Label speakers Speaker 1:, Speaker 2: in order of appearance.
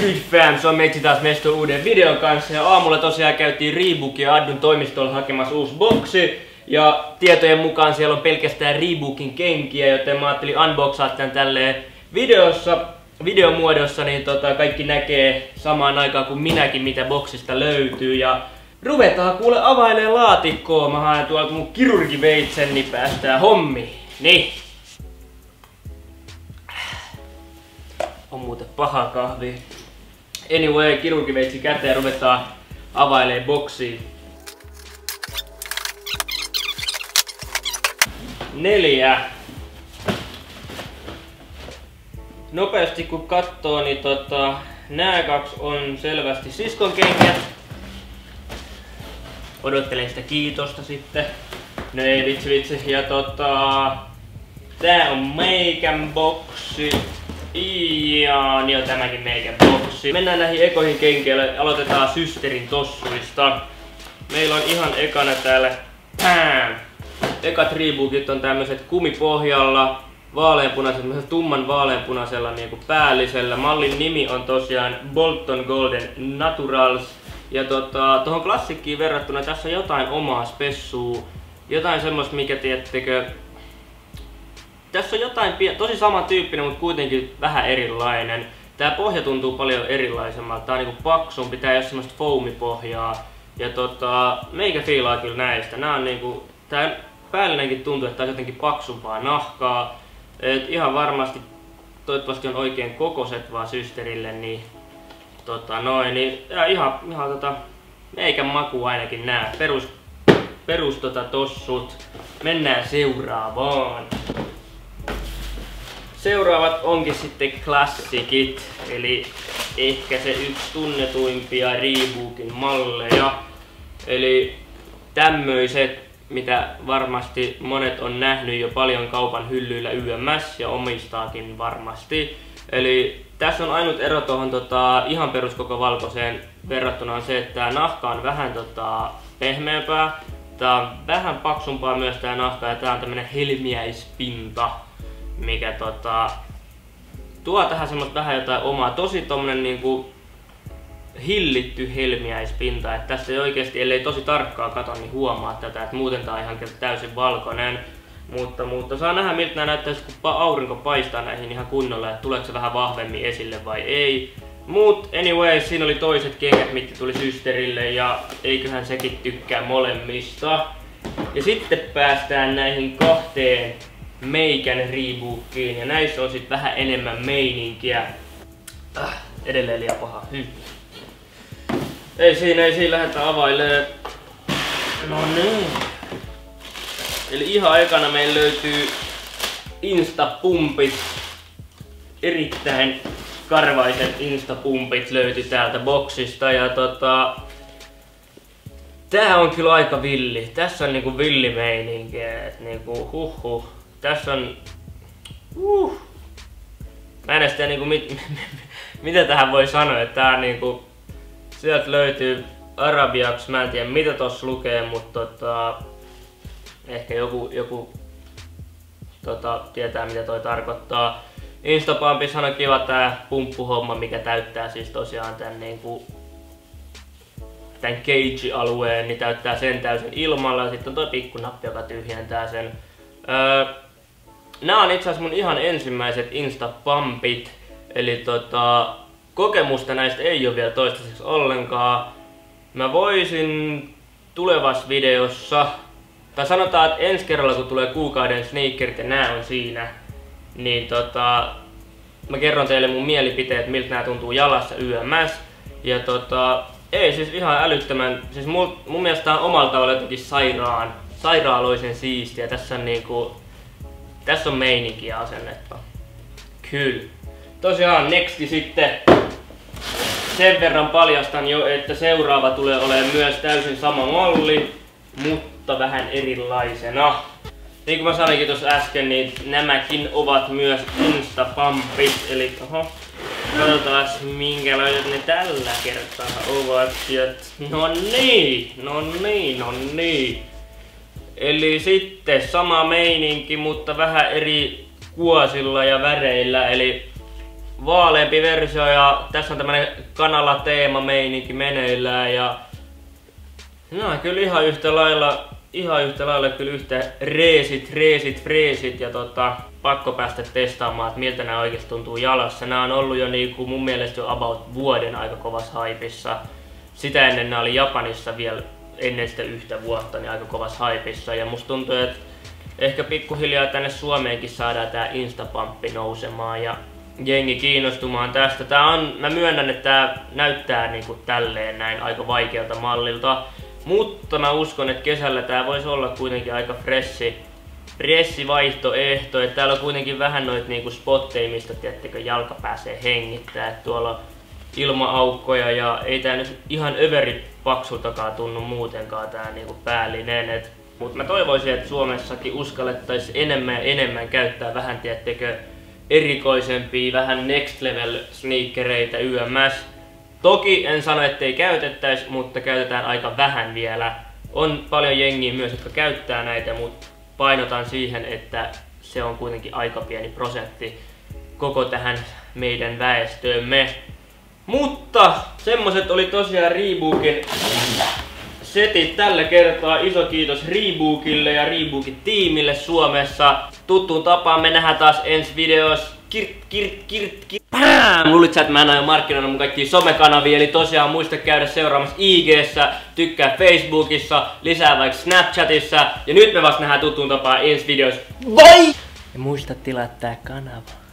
Speaker 1: good fam? Se on meitsi taas mesto uuden videon kanssa ja aamulla tosiaan käytiin Reebokin ja Addun toimistolla hakemassa uusi boksi. Ja tietojen mukaan siellä on pelkästään Reebokin kenkiä, joten mä ajattelin unboxaa tän tälleen videomuodossa, niin kaikki näkee samaan aikaan kuin minäkin mitä boksista löytyy. Ja ruvetaan kuule availemaan laatikkoa. Mä haen tuolta mun kirurgiveitsen, niin päästään hommiin. Niin. On muuten paha kahvi. Anyway, kirurgiveitsi käteen, ruvetaan availemaan boksiin. 4. Nopeasti kun katsoo, niin nää 2 on selvästi siskon kengät. Odottelen sitä kiitosta sitten. No ei vitsi. Ja tää on meikän boksi. Ja niin on tämäkin meikän boksi. Mennään näihin ekoihin kenkiöille. Aloitetaan systerin tossuista. Meillä on ihan ekana täällä ekat Reebokit on tämmöiset kumipohjalla, vaaleanpunaisella, tumman vaaleanpunaisella niinku päällisellä. Mallin nimi on tosiaan Bolton Golden Naturals. Ja tohon klassikkiin verrattuna tässä on jotain omaa spessua. Jotain semmoista, mikä tiettekö. Tässä on jotain tosi samantyyppinen, mutta kuitenkin vähän erilainen. Tää pohja tuntuu paljon erilaisemmalta. Tää on niinku paksumpi, tää ei oo semmoista foamipohjaa. Ja meikä fiilaa kyllä näistä. Nää on niinku, tää päällinenkin tuntuu, että tää on jotenkin paksumpaa nahkaa. Et ihan varmasti, toivottavasti on oikein kokoiset vaan systerille, niin niin ihan meikän maku ainakin nää. Perus tossut. Mennään seuraavaan. Seuraavat onkin sitten klassikit, eli ehkä se yksi tunnetuimpia Reebokin malleja. Eli tämmöiset, mitä varmasti monet on nähnyt jo paljon kaupan hyllyillä YMS ja omistaakin varmasti. Eli tässä on ainut ero tuohon ihan peruskoko valkoiseen verrattuna on se, että tää nahka on vähän pehmeämpää. Tää on vähän paksumpaa myös tää nahka ja tää on tämmönen helmiäispinta, mikä tuo tähän semmoista vähän jotain omaa. Tosi tommonen niinku hillitty helmiäispinta, että tästä ei oikeesti, ellei tosi tarkkaan kato, niin huomaa tätä, että muuten tää on ihan täysin valkoinen. Mutta saa nähdä miltä nää näyttäisi, kun aurinko paistaa näihin ihan kunnolla, että tuleeko se vähän vahvemmin esille vai ei. Mut anyway, siinä oli toiset kengät, mitkä tuli systerille ja eiköhän sekin tykkää molemmista. Ja sitten päästään näihin 2 meikän Reebokiin ja näissä on sit vähän enemmän meininkiä. Edelleen liian paha. Ei siinä lähdetä availemaan. No niin. Eli ihan ekana meillä löytyy Instapumpit. Erittäin karvaiset Instapumpit löytyi täältä boksista ja tää on kyllä aika villi. Tässä on niinku villimeininkiä, et niinku Tässä on mä en edes tiedä niinku mitä tähän voi sanoa, että tää niinku sieltä löytyy arabiaksi, mä en tiedä mitä tossa lukee, mutta ehkä joku tietää mitä toi tarkoittaa. Instapumpissa on kiva tää pumppuhomma, mikä täyttää siis tosiaan tän cage-alueen, niin täyttää sen täysin ilmalla ja sitten on toi pikkunappi, joka tyhjentää sen. Nää on itse asiassa mun ihan ensimmäiset Instapumpit, eli kokemusta näistä ei ole vielä toistaiseksi ollenkaan. Mä voisin tulevassa videossa, tai sanotaan, että ensi kerralla kun tulee kuukauden sneakerit ja nää on siinä, niin mä kerron teille mun mielipiteet, miltä nää tuntuu jalassa YMS. Ja ei siis ihan älyttömän, siis mun mielestä tää on omalla tavalla jotenkin sairaaloisen siistiä. Tässä on tässä on meininkiä asennetta. Kyllä. Tosiaan nexti sitten. Sen verran paljastan jo, että seuraava tulee olemaan myös täysin sama malli, mutta vähän erilaisena. Niin kuin mä sanoinkin tuossa äsken, niin nämäkin ovat myös Instapumpit. Eli katsotaan minkälaiset ne tällä kertaa ovat. No niin. Eli sitten sama meininki, mutta vähän eri kuosilla ja väreillä. Eli vaaleampi versio ja tässä on tämmönen kanala teema meininki meneillään ja no kyllä ihan yhtä lailla kyllä yhtä freesit ja pakko päästä testaamaan, että miltä nämä oikeesti tuntuu jalassa. Nämä on ollut jo niinku mun mielestä jo about vuoden aika kovassa haipissa. Sitä ennen nämä oli Japanissa vielä ennen sitä yhtä vuotta niin aika kovassa haipissa ja musta tuntuu, että ehkä pikkuhiljaa tänne Suomeenkin saadaan tää instapamppi nousemaan ja jengi kiinnostumaan tästä. Mä myönnän, että tää näyttää niinku tälleen näin aika vaikealta mallilta. Mutta mä uskon, että kesällä tää voisi olla kuitenkin aika fressi vaihtoehto. Et täällä on kuitenkin vähän noita niinku spotteja, mistä tiettekö jalka pääsee hengittää. Et tuolla on ilma-aukkoja ja ei tää nyt ihan överipaksultakaan tunnu muutenkaan tää niinku päällinen. Mut mä toivoisin, että Suomessakin uskallettaisiin enemmän käyttää vähän tiettekö erikoisempia, vähän next level sneakereitä YMS. Toki en sano, ettei käytettäisi, mutta käytetään aika vähän vielä. On paljon jengiä myös, jotka käyttää näitä, mutta painotan siihen, että se on kuitenkin aika pieni prosentti koko tähän meidän väestöömme. Mutta semmoset oli tosiaan Reebokin setit tällä kertaa. Iso kiitos Reebokille ja Reebokin tiimille Suomessa. Tuttuun tapaan me nähdään taas ensi videossa. Luulit sä, että mä en aio markkinoida mun kaikkia somekanavia, eli tosiaan muista käydä seuraamassa IG:ssä, tykkää Facebookissa, lisää vaikka Snapchatissa, ja nyt me vasta nähdään tuttuun tapaan ensi videossa. Bye! Ja muista tilaa tää kanava.